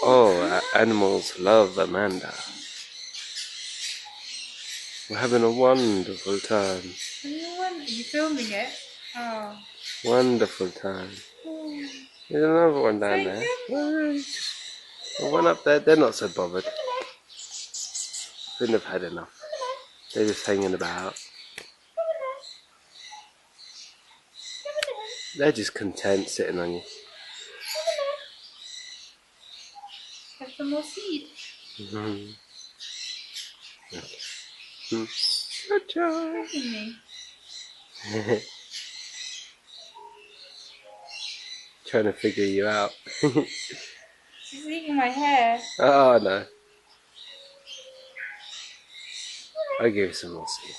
Oh, animals love Amanda. We're having a wonderful time. Are you filming it? Oh. Wonderful time. There's another one down there. The one up there, they're not so bothered. I think they've had enough. They're just hanging about. They're just content sitting on you. Have some more seed. Good job. Me. Trying to figure you out. She's eating my hair. Oh no. I'll give you some more seed.